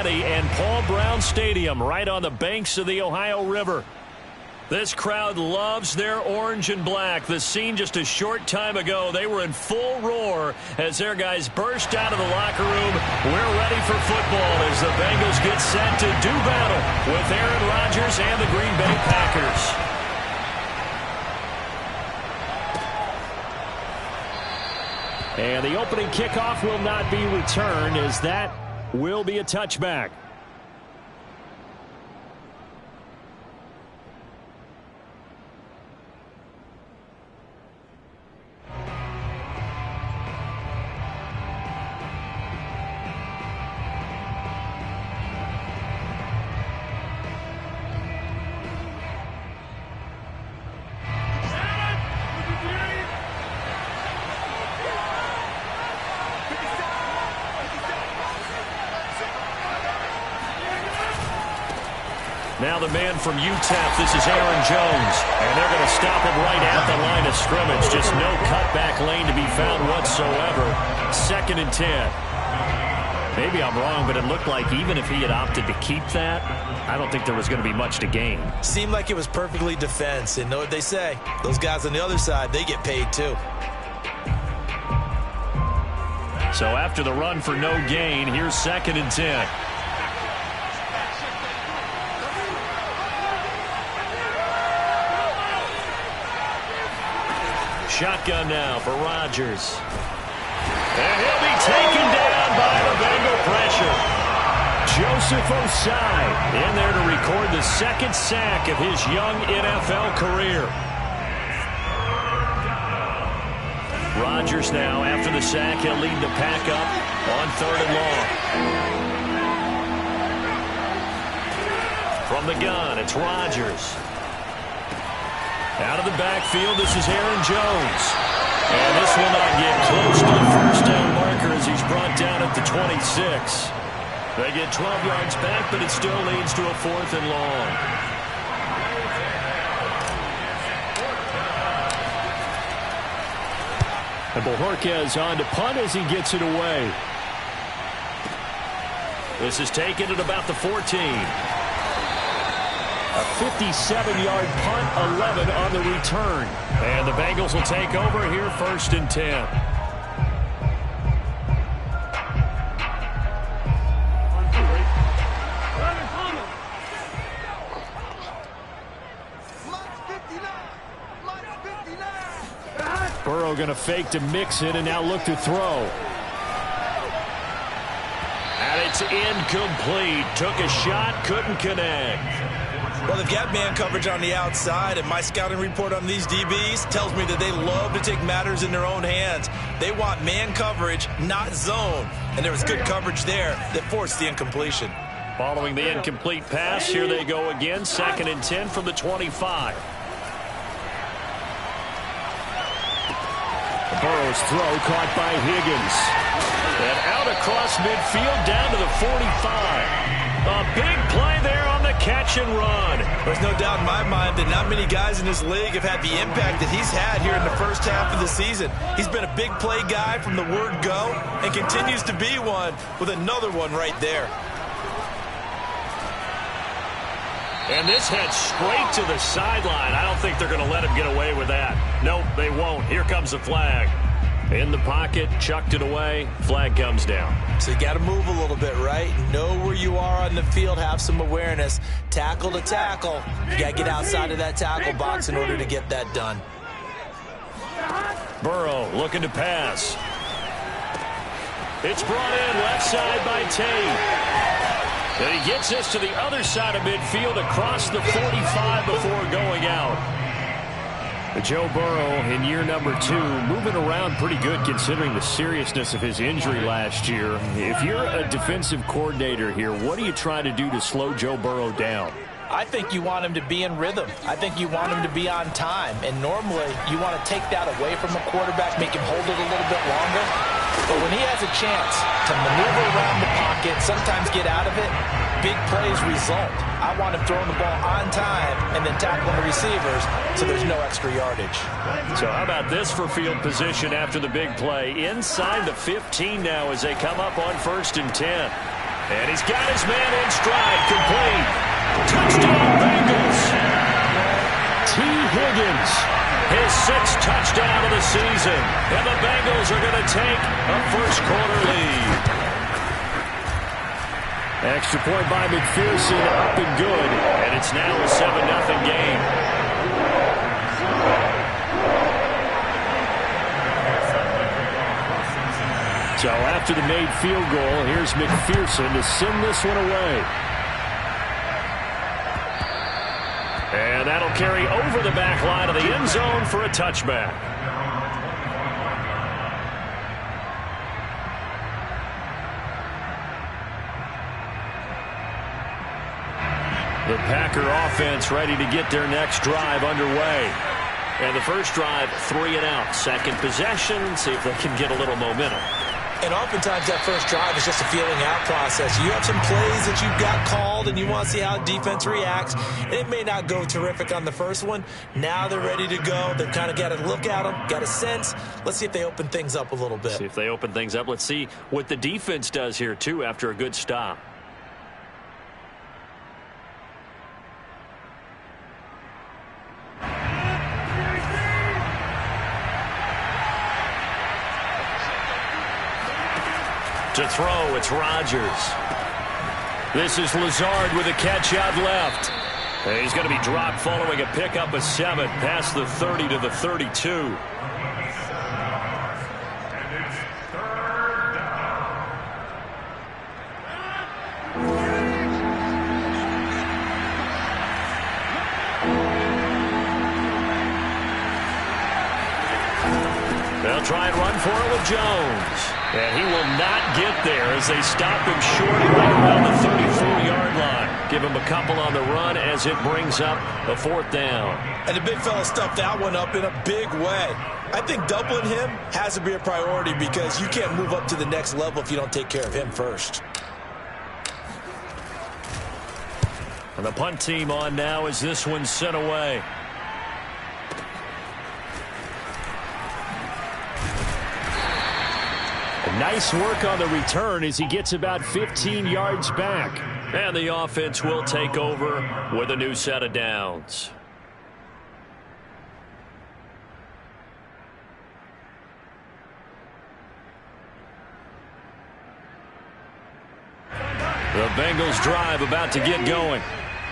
And Paul Brown Stadium right on the banks of the Ohio River. This crowd loves their orange and black. The scene just a short time ago, they were in full roar as their guys burst out of the locker room. We're ready for football as the Bengals get set to do battle with Aaron Rodgers and the Green Bay Packers. And the opening kickoff will not be returned as that will be a touchback. Now the man from UTEP, this is Aaron Jones. And they're going to stop him right at the line of scrimmage. Just no cutback lane to be found whatsoever. 2nd and 10. Maybe I'm wrong, but it looked like even if he had opted to keep that, I don't think there was going to be much to gain. Seemed like it was perfectly defense. And know what they say? Those guys on the other side, they get paid too. So after the run for no gain, here's 2nd and 10. Shotgun now for Rodgers. And he'll be taken down by the Bengal pressure. Joseph Osai in there to record the 2nd sack of his young NFL career. Rodgers now, after the sack, he'll lead the pack up on 3rd and long. From the gun, it's Rodgers. Out of the backfield, this is Aaron Jones. And this will not get close to the first down marker as he's brought down at the 26. They get 12 yards back, but it still leads to a 4th and long. And Bojorquez on to punt as he gets it away. This is taken at about the 14. A 57-yard punt, 11 on the return. And the Bengals will take over here, 1st and 10. Burrow going to fake to mix it and now look to throw. And it's incomplete. Took a shot, couldn't connect. Well, they've got man coverage on the outside, and my scouting report on these DBs tells me that they love to take matters in their own hands. They want man coverage, not zone. And there was good coverage there that forced the incompletion. Following the incomplete pass, here they go again. 2nd and 10 from the 25. Burrow's throw caught by Higgins. And out across midfield down to the 45. A big play there on the catch and run. There's no doubt in my mind that not many guys in this league have had the impact that he's had here in the first half of the season. He's been a big play guy from the word go and continues to be one with another one right there. And this heads straight to the sideline. I don't think they're going to let him get away with that. Nope, they won't. Here comes the flag. In the pocket, chucked it away, flag comes down. So you got to move a little bit, right? Know where you are on the field, have some awareness. Tackle to tackle. You got to get outside of that tackle box in order to get that done. Burrow looking to pass. It's brought in left side by Tate. And he gets this to the other side of midfield across the 45 before going out. Joe Burrow in year number 2, moving around pretty good considering the seriousness of his injury last year. If you're a defensive coordinator here, what do you try to do to slow Joe Burrow down? I think you want him to be in rhythm. I think you want him to be on time. And normally you want to take that away from a quarterback, make him hold it a little bit longer. But when he has a chance to maneuver around the pocket, sometimes get out of it, big plays result. I want him throwing the ball on time and then tackling the receivers so there's no extra yardage. So how about this for field position after the big play? Inside the 15 now as they come up on 1st and 10. And he's got his man in stride, complete. Touchdown, Bengals. T. Higgins, his 6th touchdown of the season. And the Bengals are going to take a first-quarter lead. Extra point by McPherson, up and good. And it's now a 7-0 game. So after the made field goal, here's McPherson to send this one away. And that'll carry over the back line of the end zone for a touchback. The Packer offense ready to get their next drive underway. And the first drive, 3 and out. Second possession, see if they can get a little momentum. And oftentimes that first drive is just a feeling out process. You have some plays that you've got called and you want to see how defense reacts. And it may not go terrific on the first one. Now they're ready to go. They've kind of got to look at them, got a sense. Let's see if they open things up a little bit. See if they open things up. Let's see what the defense does here, too, after a good stop. To throw, it's Rodgers. This is Lazard with a catch out left. And he's going to be dropped following a pickup of 7 past the 30 to the 32. They'll try and run for it with Jones. And he will not get there as they stop him short right around the 34-yard line. Give him a couple on the run as it brings up a 4th down. And the big fella stuffed that one up in a big way. I think doubling him has to be a priority because you can't move up to the next level if you don't take care of him first. And the punt team on now as this one's sent away. Nice work on the return as he gets about 15 yards back. And the offense will take over with a new set of downs. The Bengals drive about to get going.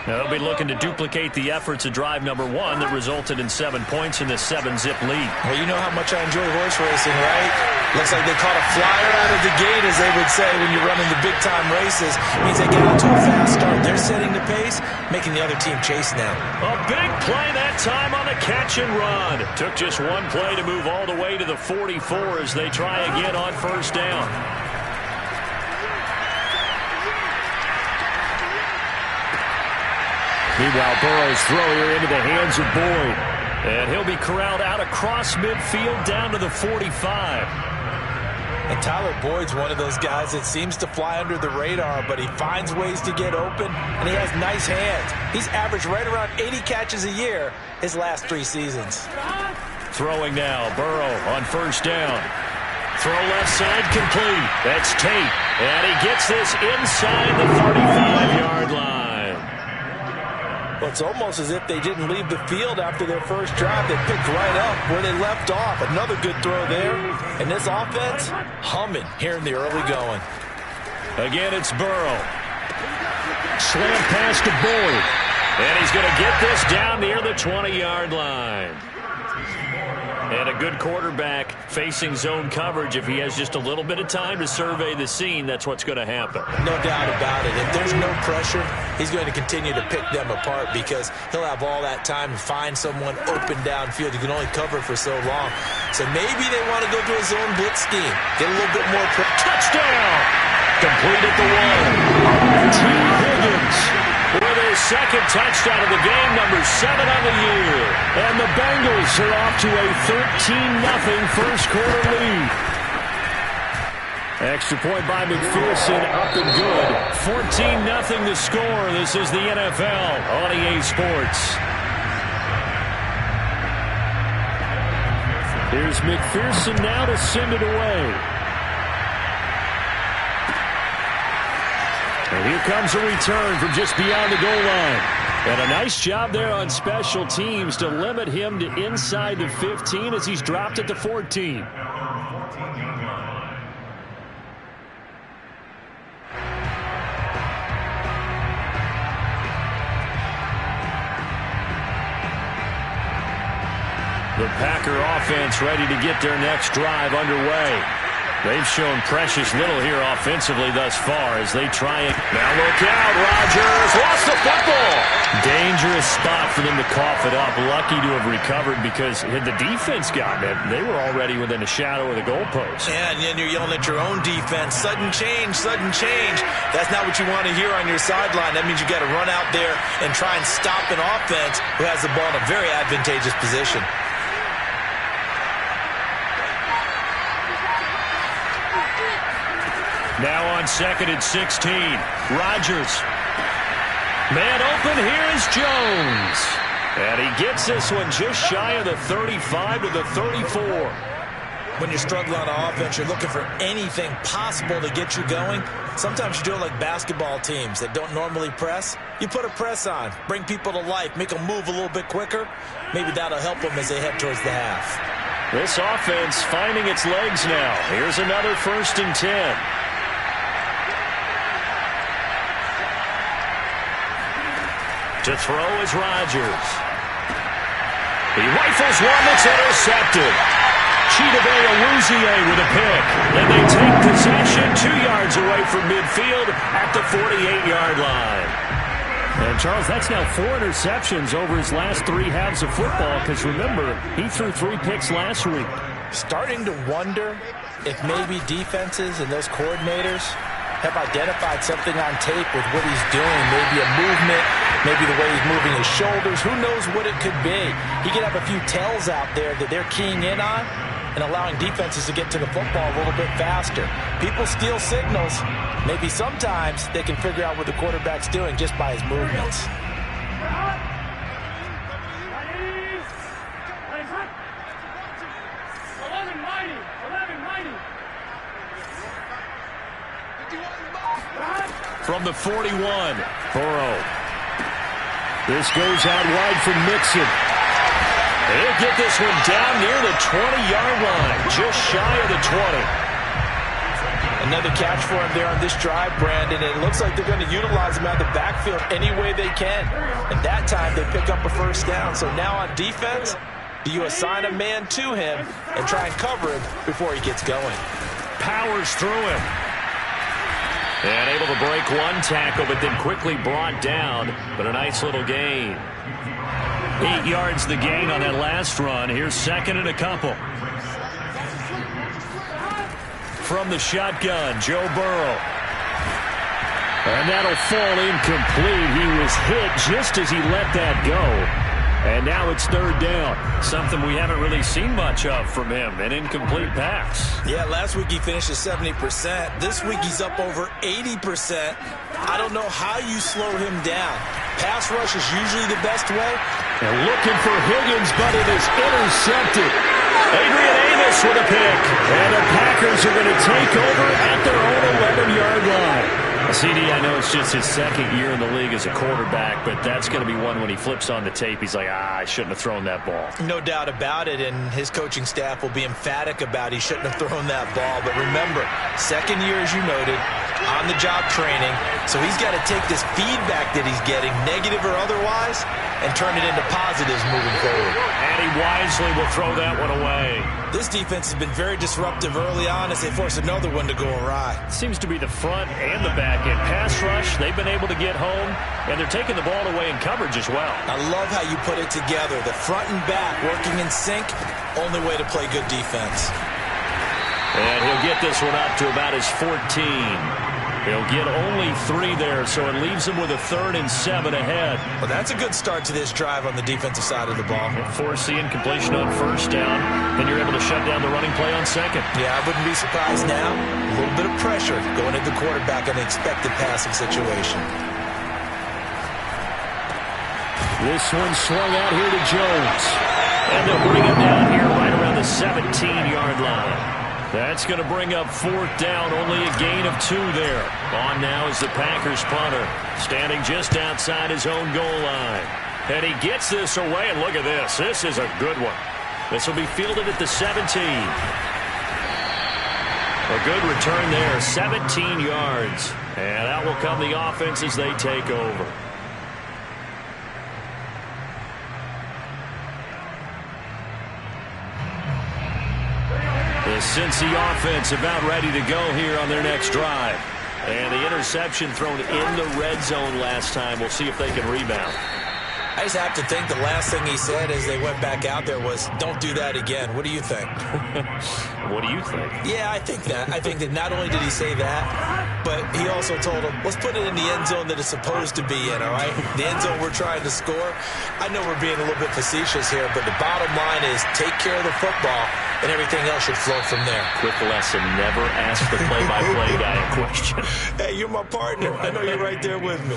Now they'll be looking to duplicate the efforts of drive number 1 that resulted in 7 points in this 7-zip lead. Well, you know how much I enjoy horse racing, right? Looks like they caught a flyer out of the gate, as they would say when you're running the big-time races. It means they get into a fast start. They're setting the pace, making the other team chase now. A big play that time on the catch and run. Took just one play to move all the way to the 44 as they try again on first down. Meanwhile, Burrow's throw here into the hands of Boyd. And he'll be corralled out across midfield down to the 45. And Tyler Boyd's one of those guys that seems to fly under the radar, but he finds ways to get open, and he has nice hands. He's averaged right around 80 catches a year his last 3 seasons. Throwing now, Burrow on first down. Throw left side complete. That's Tate. And he gets this inside the 35-yard line. Well, it's almost as if they didn't leave the field after their first drive. They picked right up where they left off. Another good throw there. And this offense, humming here in the early going. Again, it's Burrow. Slant pass to Boyd. And he's going to get this down near the 20-yard line. And a good quarterback facing zone coverage. If he has just a little bit of time to survey the scene, that's what's going to happen. No doubt about it. If there's no pressure, he's going to continue to pick them apart because he'll have all that time to find someone open downfield. You can only cover for so long. So maybe they want to go to a zone blitz scheme. Get a little bit more touchdown! Complete at the 1. T. Higgins with his second touchdown of the game, number 7 on the year. And the Bengals are off to a 13-0 first quarter lead. Extra point by McPherson, up and good. 14-0 the score. This is the NFL on EA Sports. Here's McPherson now to send it away. Here comes a return from just beyond the goal line. And a nice job there on special teams to limit him to inside the 15 as he's dropped it to 14. The Packer offense ready to get their next drive underway. They've shown precious little here offensively thus far as they try it. Now look out, Rodgers lost the football. Dangerous spot for them to cough it up. Lucky to have recovered because had the defense gotten it, they were already within a shadow of the goalpost. Yeah, and then you're yelling at your own defense. Sudden change, sudden change. That's not what you want to hear on your sideline. That means you got to run out there and try and stop an offense who has the ball in a very advantageous position. Now on 2nd and 16. Rodgers. Man open, here is Jones. And he gets this one just shy of the 35 to the 34. When you're struggling on offense, you're looking for anything possible to get you going. Sometimes you do it like basketball teams that don't normally press. You put a press on, bring people to life, make them move a little bit quicker. Maybe that'll help them as they head towards the half. This offense finding its legs now. Here's another 1st and 10. To throw is Rodgers. He rifles one that's intercepted. Chidobe Awuzie with a pick. And they take possession 2 yards away from midfield at the 48-yard line. And, Charles, that's now 4 interceptions over his last 3 halves of football because, remember, he threw 3 picks last week. Starting to wonder if maybe defenses and those coordinators have identified something on tape with what he's doing. Maybe a movement, maybe the way he's moving his shoulders. Who knows what it could be? He could have a few tells out there that they're keying in on and allowing defenses to get to the football a little bit faster. People steal signals. Maybe sometimes they can figure out what the quarterback's doing just by his movements. From the 41, Burrow. This goes out wide from Mixon. He'll get this one down near the 20-yard line, just shy of the 20. Another catch for him there on this drive, Brandon. It looks like they're going to utilize him out of the backfield any way they can. And that time they pick up a 1st down. So now on defense, do you assign a man to him and try and cover him before he gets going? Powers through him. And able to break one tackle, but then quickly brought down. But a nice little gain. 8 yards the gain on that last run. Here's 2nd and a couple. From the shotgun, Joe Burrow. And that'll fall incomplete. He was hit just as he let that go. And now it's 3rd down. Something we haven't really seen much of from him. An incomplete pass. Yeah, last week he finished at 70%. This week he's up over 80%. I don't know how you slow him down. Pass rush is usually the best way. And looking for Higgins, but it is intercepted. Adrian Amos with a pick. And the Packers are going to take over at their own 11-yard line. CD, I know it's just his 2nd year in the league as a quarterback, but that's going to be one when he flips on the tape. He's like, I shouldn't have thrown that ball. No doubt about it, and his coaching staff will be emphatic about he shouldn't have thrown that ball. But remember, 2nd year, as you noted, on-the-job training. So he's got to take this feedback that he's getting, negative or otherwise, and turn it into positives moving forward. And he wisely will throw that one away. This defense has been very disruptive early on as they force another one to go awry. Seems to be the front and the back end. Pass rush, they've been able to get home, and they're taking the ball away in coverage as well. I love how you put it together. The front and back working in sync, only way to play good defense. And he'll get this one up to about his 14. He'll get only 3 there, so it leaves him with a 3rd and 7 ahead. Well, that's a good start to this drive on the defensive side of the ball. Force the incompletion on 1st down, then you're able to shut down the running play on 2nd. Yeah, I wouldn't be surprised now. A little bit of pressure going at the quarterback in the expected passing situation. This one swung out here to Jones. And they'll bring him down here right around the 17-yard line. That's going to bring up 4th down, only a gain of 2 there. On now is the Packers punter, standing just outside his own goal line. And he gets this away, and look at this. This is a good one. This will be fielded at the 17. A good return there, 17 yards. And out will come the offense as they take over. The Cincy offense about ready to go here on their next drive. And the interception thrown in the red zone last time. We'll see if they can rebound. I just have to think the last thing he said as they went back out there was, don't do that again. What do you think? What do you think? Yeah, I think that. I think that not only did he say that, but he also told him, let's put it in the end zone that it's supposed to be in, all right? The end zone we're trying to score. I know we're being a little bit facetious here, but the bottom line is take care of the football, and everything else should flow from there. Quick lesson, never ask the play-by-play guy a question. Hey, you're my partner. I know you're right there with me.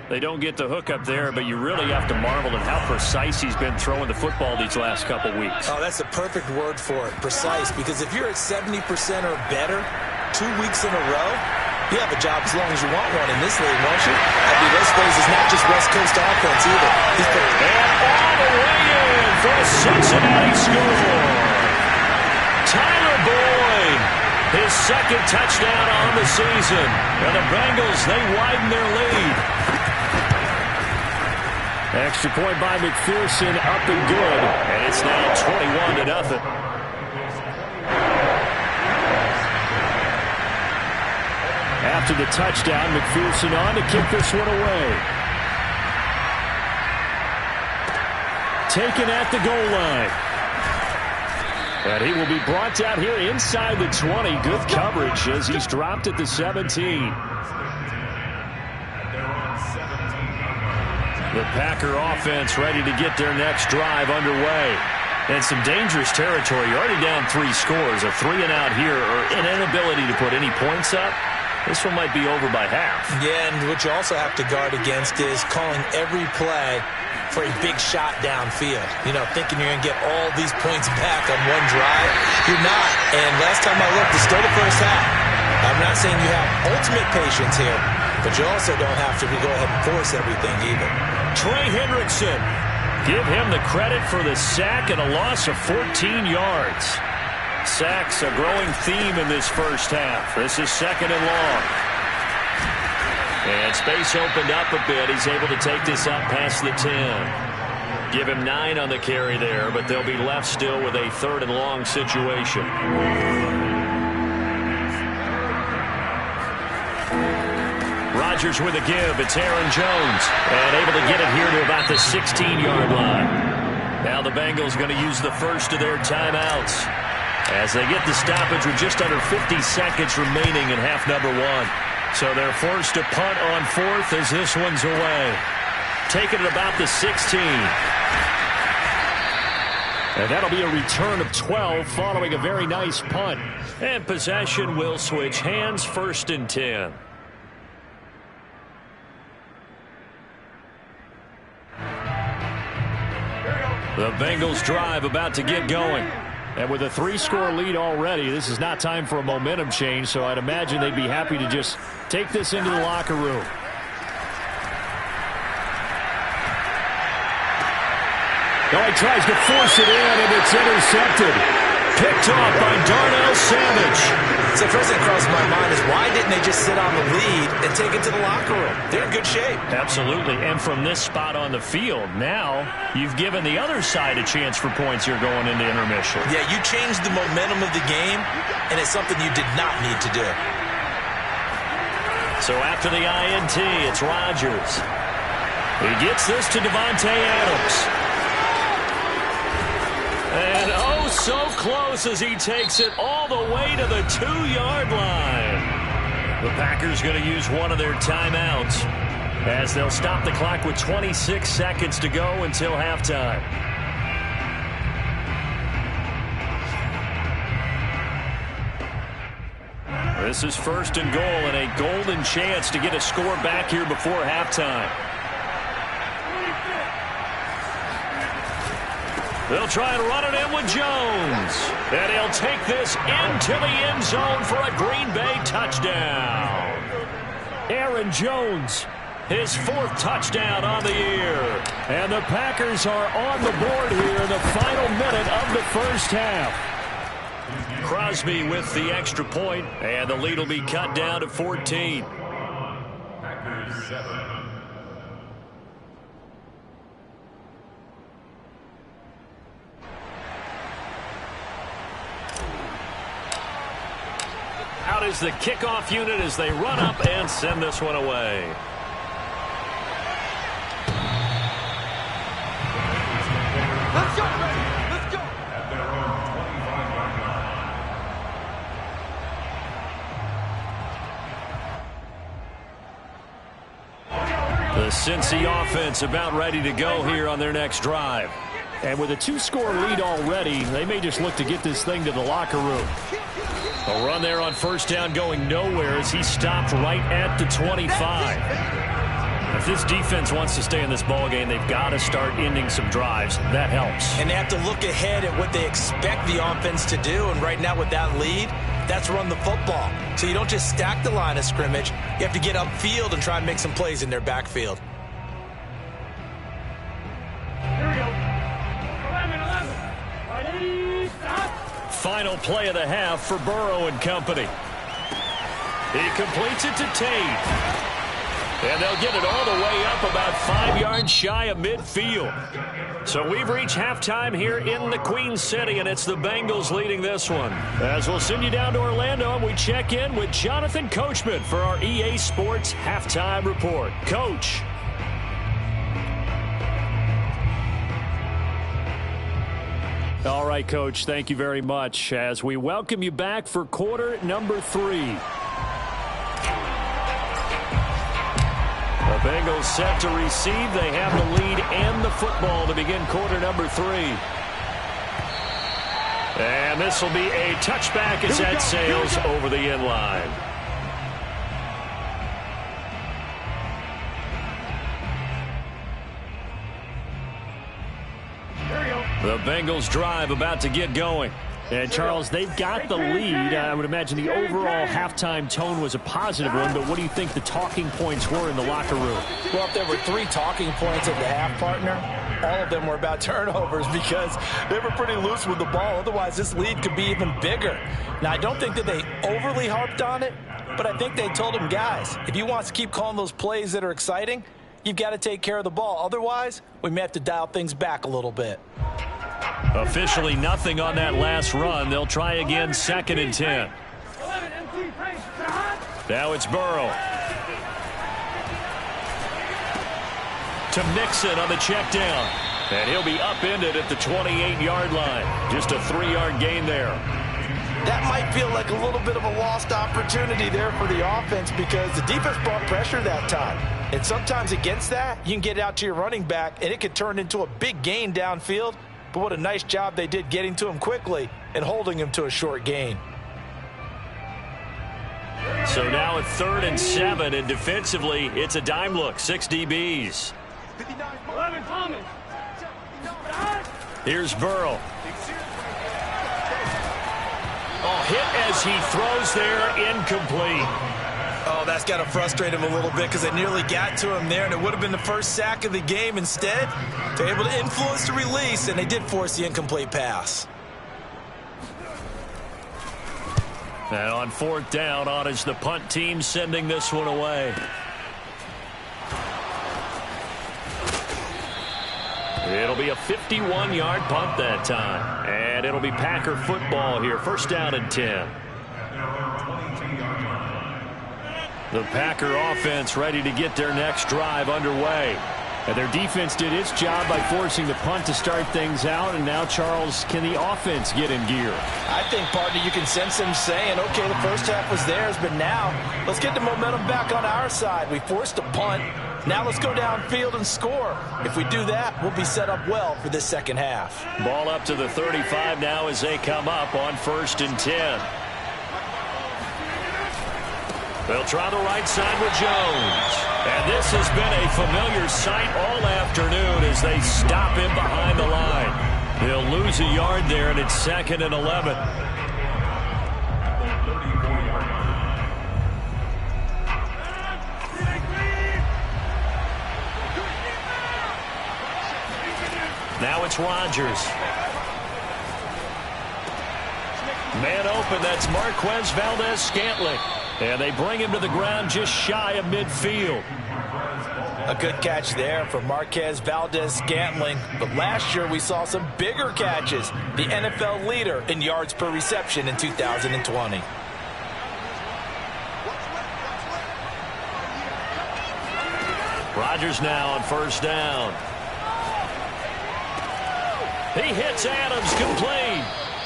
They don't get the hook up there, but you really have to marvel at how precise he's been throwing the football these last couple weeks. Oh, that's the perfect word for it, precise, because if you're at 70% or better 2 weeks in a row, you have a job as long as you want one in this league, won't you? I mean, let's face it's not just West Coast offense either. And all the way in for a Cincinnati score. Tyler Boyd, his 2nd touchdown on the season. And the Bengals, they widen their lead. Extra point by McPherson, up and good. And it's now 21-0. After the touchdown, McPherson on to kick this one away. Taken at the goal line. And he will be brought down here inside the 20. Good coverage as he's dropped at the 17. The Packer offense ready to get their next drive underway. And some dangerous territory. You're already down 3 scores. A 3-and-out here or an inability to put any points up. This one might be over by half. Yeah, and what you also have to guard against is calling every play for a big shot downfield. You know, thinking you're going to get all these points back on one drive. You're not. And last time I looked, it's still the first half. I'm not saying you have ultimate patience here, but you also don't have to go ahead and force everything either. Trey Hendrickson, give him the credit for the sack and a loss of 14 yards. Sacks a growing theme in this first half. This is 2nd and long. And space opened up a bit. He's able to take this up past the 10. Give him 9 on the carry there, but they'll be left still with a 3rd and long situation. Rodgers with a give. It's Aaron Jones. And able to get it here to about the 16-yard line. Now the Bengals going to use the first of their timeouts as they get the stoppage with just under 50 seconds remaining in half number 1. So they're forced to punt on 4th as this one's away. Taking it about the 16. And that'll be a return of 12 following a very nice punt. And possession will switch hands, 1st and 10. The Bengals drive about to get going. And with a 3-score lead already, this is not time for a momentum change, so I'd imagine they'd be happy to just take this into the locker room. Oh, he tries to force it in, and it's intercepted. Picked off by Darnell Savage. So the first thing that crossed my mind is why didn't they just sit on the lead and take it to the locker room? They're in good shape. Absolutely. And from this spot on the field, now you've given the other side a chance for points here going into intermission. Yeah, you changed the momentum of the game, and it's something you did not need to do. So after the INT, it's Rodgers. He gets this to Devontae Adams. And oh, so close as he takes it all the way to the 2-yard line. The Packers going to use one of their timeouts as they'll stop the clock with 26 seconds to go until halftime. This is 1st and goal and a golden chance to get a score back here before halftime. They'll try and run it in with Jones. And he'll take this into the end zone for a Green Bay touchdown. Aaron Jones, his 4th touchdown on the year. And the Packers are on the board here in the final minute of the first half. Crosby with the extra point, and the lead will be cut down to 14. Packers 7. Out is the kickoff unit as they run up and send this one away. Let's go! Let's go! At their own 25-yard line. The Cincy offense about ready to go here on their next drive. And with a 2-score lead already, they may just look to get this thing to the locker room. A run there on first down going nowhere as he stopped right at the 25. If this defense wants to stay in this ballgame, they've got to start ending some drives. That helps. And they have to look ahead at what they expect the offense to do. And right now with that lead, that's run the football. So you don't just stack the line of scrimmage. You have to get upfield and try and make some plays in their backfield. Final play of the half for Burrow and company. He completes it to Tate. And they'll get it all the way up about 5 yards shy of midfield. So we've reached halftime here in the Queen City, and it's the Bengals leading this one. As we'll send you down to Orlando, and we check in with Jonathan Coachman for our EA Sports Halftime Report. Coach. All right, Coach, thank you very much as we welcome you back for quarter number 3. The Bengals set to receive. They have the lead and the football to begin quarter number 3. And this will be a touchback as that sails over the end line. The Bengals drive about to get going. And, Charles, they've got the lead. I would imagine the overall halftime tone was a positive one, but what do you think the talking points were in the locker room? Well, if there were 3 talking points at the half, partner, all of them were about turnovers because they were pretty loose with the ball. Otherwise, this lead could be even bigger. Now, I don't think that they overly harped on it, but I think they told them, guys, if you want to keep calling those plays that are exciting, you've got to take care of the ball. Otherwise, we may have to dial things back a little bit. Officially nothing on that last run. They'll try again, 2nd and 10. Now it's Burrow. To Mixon on the check down. And he'll be upended at the 28-yard line. Just a 3-yard gain there. That might feel like a little bit of a lost opportunity there for the offense because the defense brought pressure that time. And sometimes against that, you can get out to your running back, and it could turn into a big gain downfield. But what a nice job they did getting to him quickly and holding him to a short gain. So now at 3rd and 7, and defensively, it's a dime look. 6 DBs. Here's Burrow. Oh, hit as he throws there, incomplete. Oh, that's got to frustrate him a little bit because they nearly got to him there, and it would have been the first sack of the game. Instead, they're able to influence the release, and they did force the incomplete pass. And on 4th down, on is the punt team sending this one away. It'll be a 51-yard punt that time. And it'll be Packer football here. 1st down and 10. The Packer offense ready to get their next drive underway. And their defense did its job by forcing the punt to start things out. And now, Charles, can the offense get in gear? I think, partner, you can sense them saying, okay, the first half was theirs, but now let's get the momentum back on our side. We forced a punt. Now let's go downfield and score. If we do that, we'll be set up well for this second half. Ball up to the 35 now as they come up on 1st and 10. They'll try the right side with Jones. And this has been a familiar sight all afternoon as they stop him behind the line. He'll lose a yard there, and it's 2nd and 11. Now it's Rodgers. Man open, that's Marquez Valdez-Scantling. And they bring him to the ground just shy of midfield. A good catch there for Marquez Valdez-Scantling. But last year we saw some bigger catches. The NFL leader in yards per reception in 2020. Rodgers now on 1st down. He hits Adams complete.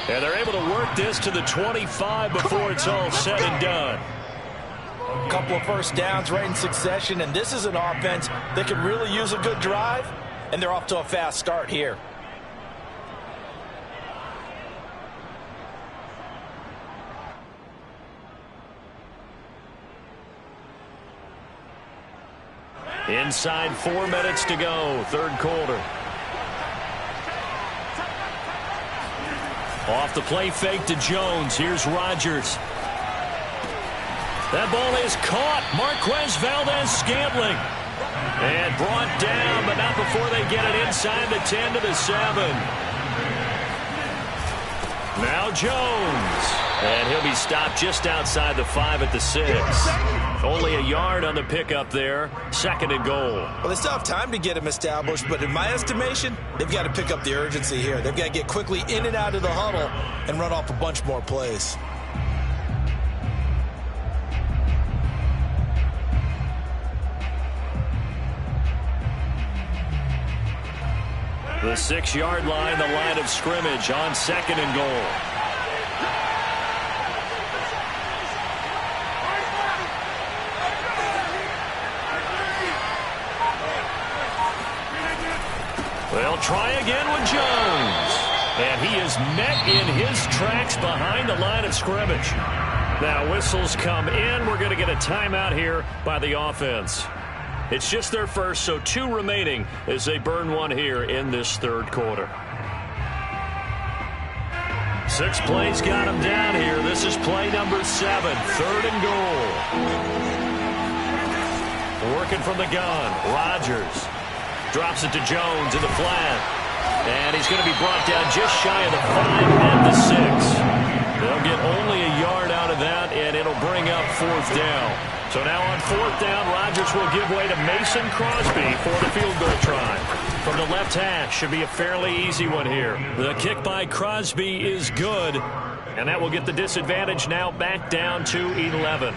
And they're able to work this to the 25 before it's all said and done. A couple of 1st downs right in succession, and this is an offense that can really use a good drive, and they're off to a fast start here. Inside 4 minutes to go, 3rd quarter. Off the play fake to Jones. Here's Rodgers. That ball is caught. Marquez Valdez-Scantling. And brought down, but not before they get it inside the 10 to the 7. Now Jones. And he'll be stopped just outside the 5 at the 6. Only a yard on the pickup there. 2nd and goal. Well, they still have time to get him established, but in my estimation, they've got to pick up the urgency here. They've got to get quickly in and out of the huddle and run off a bunch more plays. The 6-yard line, the line of scrimmage on 2nd and goal. They'll try again with Jones. And he is met in his tracks behind the line of scrimmage. Now whistles come in. We're going to get a timeout here by the offense. It's just their first, so 2 remaining as they burn one here in this 3rd quarter. 6 plays got him down here. This is play number 7, 3rd and goal. Working from the gun, Rodgers. Drops it to Jones in the flat. And he's going to be brought down just shy of the 5 and the 6. They'll get only a yard out of that, and it'll bring up 4th down. So now on 4th down, Rodgers will give way to Mason Crosby for the field goal try. From the left hash, should be a fairly easy one here. The kick by Crosby is good, and that will get the disadvantage now back down to 11.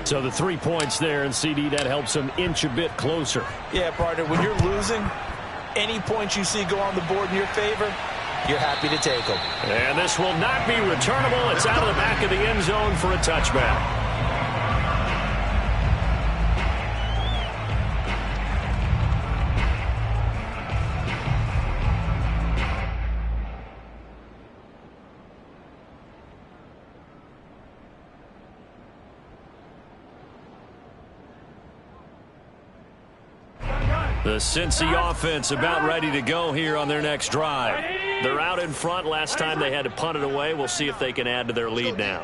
So the 3 points there, and CD, that helps them inch a bit closer. Yeah, partner, when you're losing, any points you see go on the board in your favor, you're happy to take them. And this will not be returnable. It's out of the back of the end zone for a touchback. The Cincy offense about ready to go here on their next drive. They're out in front. Last time they had to punt it away. We'll see if they can add to their lead now.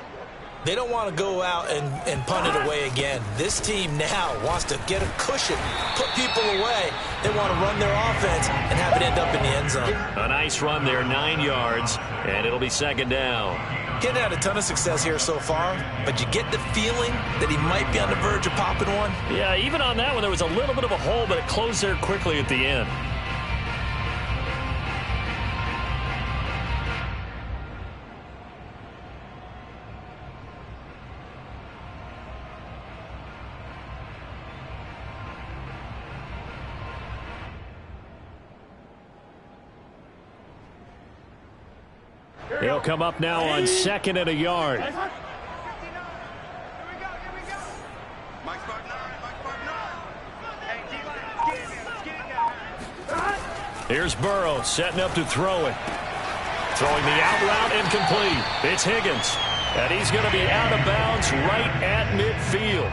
They don't want to go out and punt it away again. This team now wants to get a cushion, put people away. They want to run their offense and have it end up in the end zone. A nice run there, 9 yards, and it'll be 2nd down. Getting had a ton of success here so far, but you get the feeling that he might be on the verge of popping one. Yeah, even on that one, there was a little bit of a hole, but it closed there quickly at the end. He'll come up now on 2nd and a yard. Here's Burrow setting up to throw it. Throwing the out route incomplete. It's Higgins. And he's going to be out of bounds right at midfield.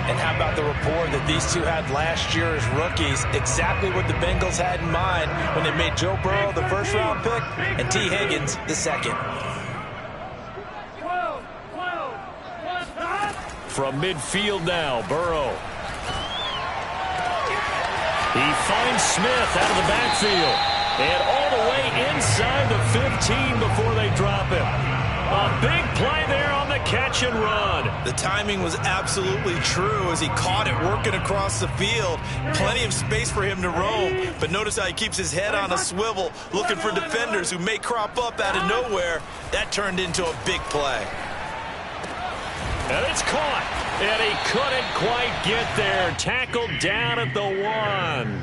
And how about the rapport that these two had last year as rookies? Exactly what the Bengals had in mind when they made Joe Burrow the first-round pick and T. Higgins the second. From midfield now, Burrow. He finds Smith out of the backfield. And all the way inside the 15 before they drop him. A big play there on the catch and run. The timing was absolutely true as he caught it working across the field. Plenty of space for him to roam. But notice how he keeps his head on a swivel, looking for defenders who may crop up out of nowhere. That turned into a big play. And it's caught. And he couldn't quite get there. Tackled down at the 1.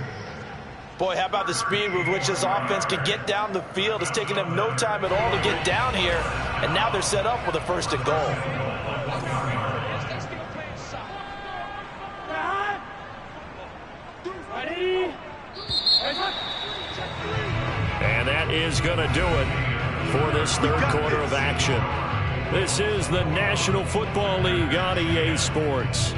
Boy, how about the speed with which this offense could get down the field? It's taken them no time at all to get down here. And now they're set up with a 1st and goal. And that is going to do it for this 3rd quarter of action. This is the National Football League on EA Sports.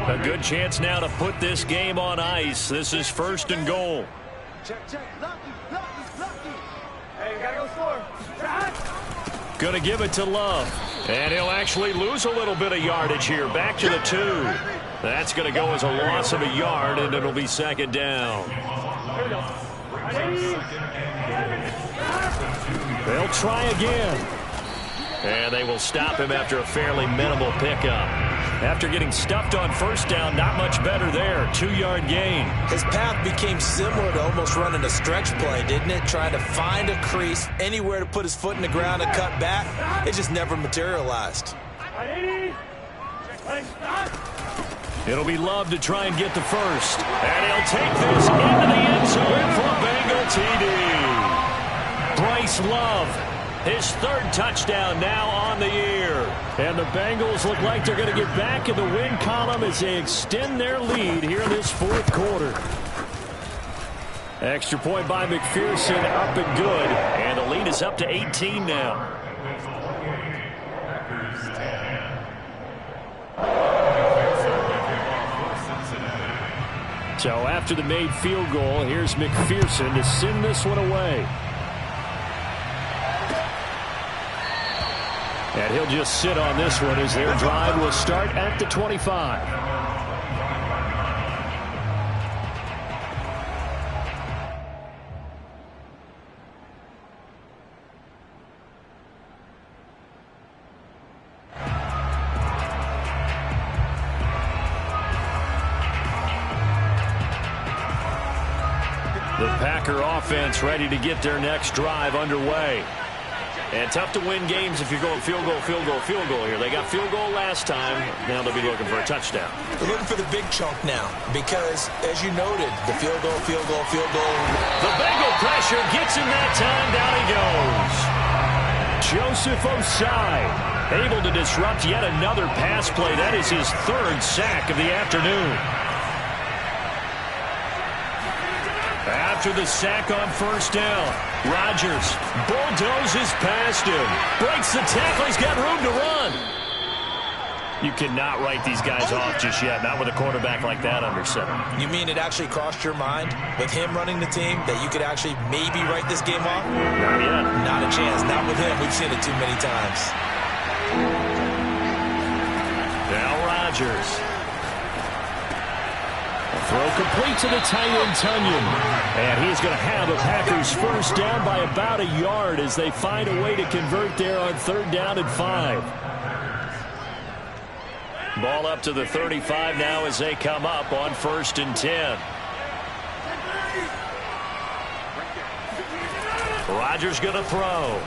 A good chance now to put this game on ice. This is 1st and goal. Check. Lucky. Hey, you gotta go score. Going to give it to Love. And he'll actually lose a little bit of yardage here. Back to the 2. That's going to go as a loss of a yard, and it'll be 2nd down. They'll try again. And they will stop him after a fairly minimal pickup. After getting stuffed on 1st down, not much better there. 2-yard gain. His path became similar to almost running a stretch play, didn't it? Trying to find a crease, anywhere to put his foot in the ground and cut back. It just never materialized. It'll be Love to try and get the 1st. And he'll take this into the end zone for a Bengal TD. Bryce Love. His 3rd touchdown now on the year. And the Bengals look like they're going to get back in the win column as they extend their lead here in this 4th quarter. Extra point by McPherson, up and good. And the lead is up to 18 now. So after the made field goal, here's McPherson to send this one away. And he'll just sit on this one as their drive will start at the 25. The Packer offense ready to get their next drive underway. And tough to win games if you're going field goal here. They got field goal last time. Now they'll be looking for a touchdown. They're looking for the big chunk now because, as you noted, the field goal. The Bengal pressure gets him that time. Down he goes. Joseph Osai able to disrupt yet another pass play. That is his 3rd sack of the afternoon. After the sack on 1st down, Rodgers bulldozes past him. Breaks the tackle. He's got room to run. You cannot write these guys off just yet, not with a quarterback like that under center. You mean it actually crossed your mind with him running the team that you could actually maybe write this game off? Not yet. Not a chance. Not with him. We've seen it too many times. Now Rodgers. Throw complete to the tight end, Tunyon. And he's going to have the Packers 1st down by about a yard as they find a way to convert there on 3rd down and 5. Ball up to the 35 now as they come up on 1st and 10. Rodgers going to throw.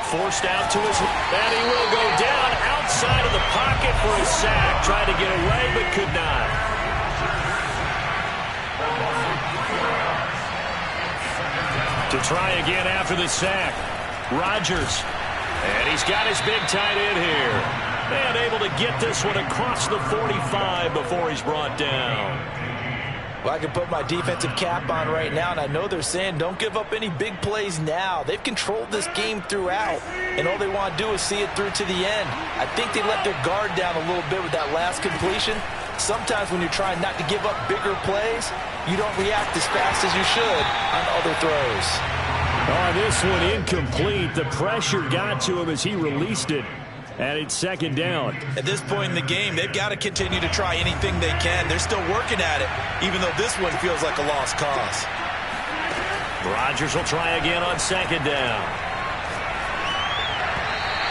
Forced out to his, and he will go down outside of the pocket for a sack. Tried to get away, but could not. To try again after the sack. Rodgers. And he's got his big tight end here. And able to get this one across the 45 before he's brought down. Well, I can put my defensive cap on right now, and I know they're saying don't give up any big plays now. They've controlled this game throughout, and all they want to do is see it through to the end. I think they let their guard down a little bit with that last completion. Sometimes when you're trying not to give up bigger plays, you don't react as fast as you should on other throws. Oh, this one incomplete. The pressure got to him as he released it. And it's second down. At this point in the game, they've got to continue to try anything they can. They're still working at it, even though this one feels like a lost cause. Rodgers will try again on second down.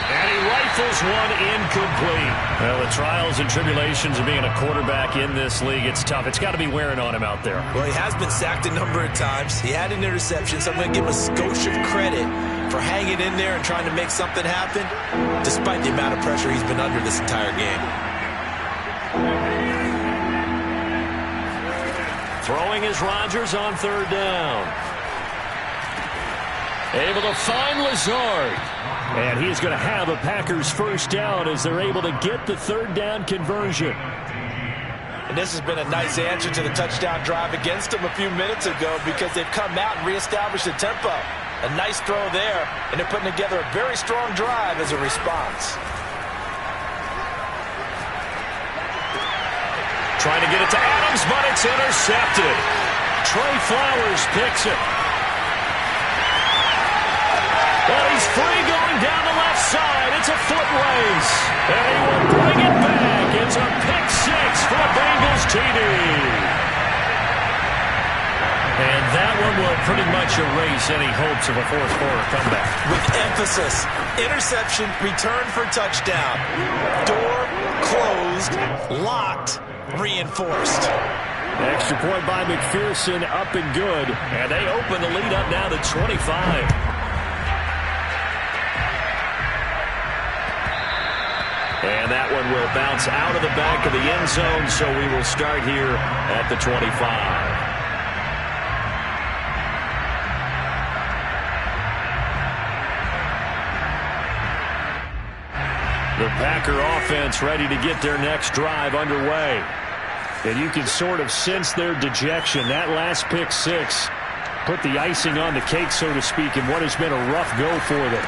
And he rifles one incomplete. Well, the trials and tribulations of being a quarterback in this league, it's tough. It's got to be wearing on him out there. Well, he has been sacked a number of times. He had an interception, so I'm going to give him a skosh of credit for hanging in there and trying to make something happen, despite the amount of pressure he's been under this entire game. Throwing is Rodgers on third down. Able to find Lazard. And he's going to have a Packers first down as they're able to get the third down conversion. And this has been a nice answer to the touchdown drive against them a few minutes ago because they've come out and reestablished the tempo. A nice throw there, and they're putting together a very strong drive as a response. Trying to get it to Adams, but it's intercepted. Trey Flowers picks it. Well, he's free going down the left side. It's a foot race. And he will bring it back. It's a pick six for the Bengals TD. And that one will pretty much erase any hopes of a fourth-quarter comeback. With emphasis, interception, return for touchdown. Door closed, locked, reinforced. Extra point by McPherson, up and good. And they open the lead up now to 25. And that one will bounce out of the back of the end zone, so we will start here at the 25. The Packer offense ready to get their next drive underway. And you can sort of sense their dejection. That last pick six put the icing on the cake, so to speak, in what has been a rough go for them.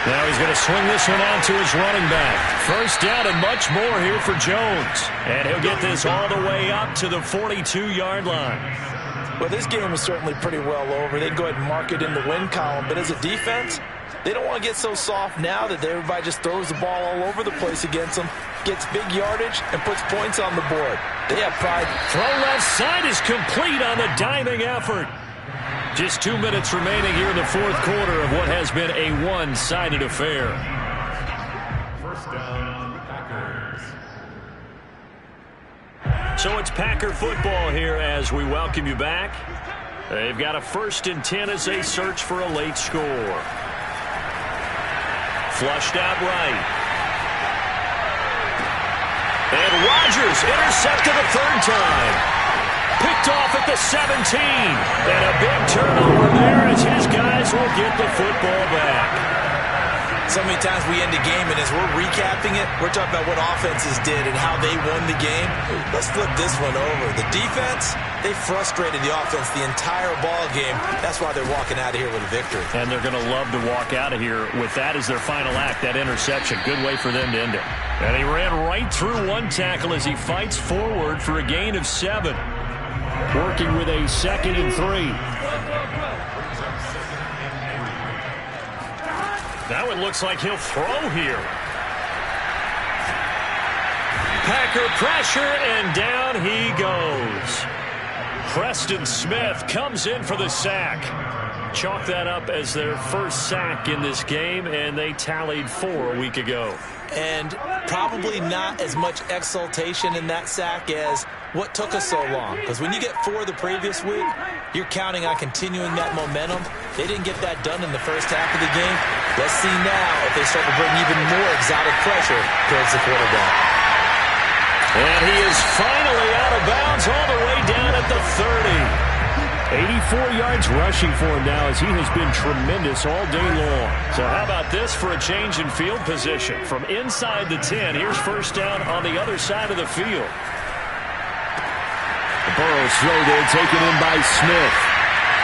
Now he's going to swing this one out to his running back. First down and much more here for Jones. And he'll get this all the way up to the 42-yard line. Well, this game is certainly pretty well over. They'd go ahead and mark it in the win column. But as a defense, they don't want to get so soft now that everybody just throws the ball all over the place against them, gets big yardage, and puts points on the board. They have pride. Throw left side is complete on the diving effort. Just 2 minutes remaining here in the fourth quarter of what has been a one-sided affair. First down, Packers. So it's Packer football here as we welcome you back. They've got a 1st and 10 as they search for a late score. Flushed out right. And Rodgers intercepted a third time. Picked off at the 17. And a big turnover there as his guys will get the football back. So many times we end a game, and as we're recapping it, we're talking about what offenses did and how they won the game. Let's flip this one over. The defense, they frustrated the offense the entire ball game. That's why they're walking out of here with a victory. And they're going to love to walk out of here with that as their final act, that interception. Good way for them to end it. And he ran right through one tackle as he fights forward for a gain of 7. Working with a 2nd and 3. Now it looks like he'll throw here. Packer pressure, and down he goes. Preston Smith comes in for the sack. Chalk that up as their first sack in this game, and they tallied 4 a week ago. And probably not as much exultation in that sack as what took us so long. Because when you get 4 the previous week, you're counting on continuing that momentum. They didn't get that done in the first half of the game. Let's see now if they start to bring even more exotic pressure towards the quarterback. And he is finally out of bounds all the way down at the 30. 84 yards rushing for him now as he has been tremendous all day long. So how about this for a change in field position? From inside the 10, here's first down on the other side of the field. Burrow's throw there taken in by Smith.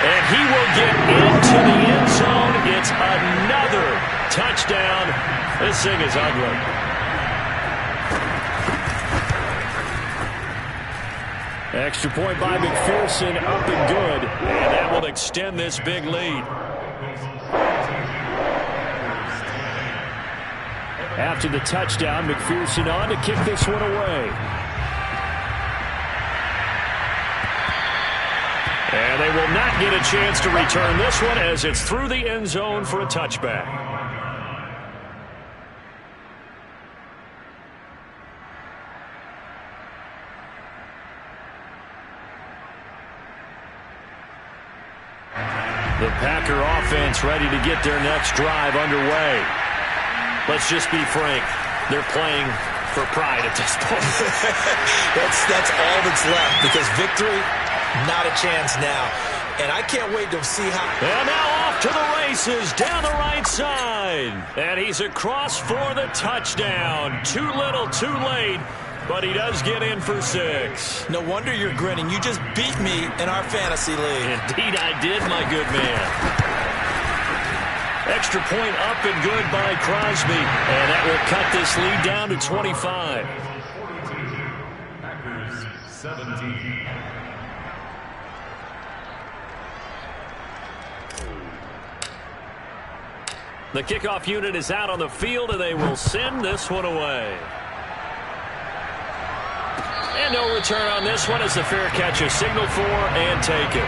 And he will get into the end zone. It's another touchdown. This thing is ugly. Extra point by McPherson, up and good. And that will extend this big lead. After the touchdown, McPherson on to kick this one away. And they will not get a chance to return this one as it's through the end zone for a touchback. The Packer offense ready to get their next drive underway. Let's just be frank. They're playing for pride at this point. that's all that's left, because victory, not a chance now. And I can't wait to see how... And now off to the races down the right side. And he's across for the touchdown. Too little, too late. But he does get in for 6. No wonder you're grinning. You just beat me in our fantasy league. Indeed I did, my good man. Extra point up and good by Crosby. And that will cut this lead down to 25. 42, Packers 17. The kickoff unit is out on the field, and they will send this one away. And no return on this one as the fair catch is signaled for and taken.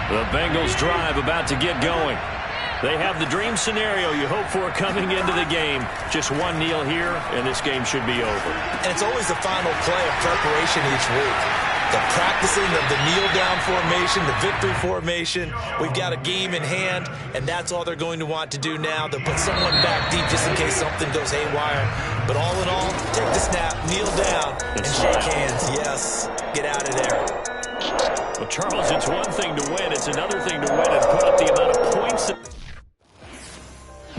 The Bengals drive about to get going. They have the dream scenario you hope for coming into the game. Just one kneel here, and this game should be over. And it's always the final play of preparation each week. The practicing of the kneel-down formation, the victory formation. We've got a game in hand, and that's all they're going to want to do now. They'll put someone back deep just in case something goes haywire. But all in all, take the snap, kneel down, and shake hands. Yes, get out of there. Well, Charles, it's one thing to win. It's another thing to win and put up the amount of points that...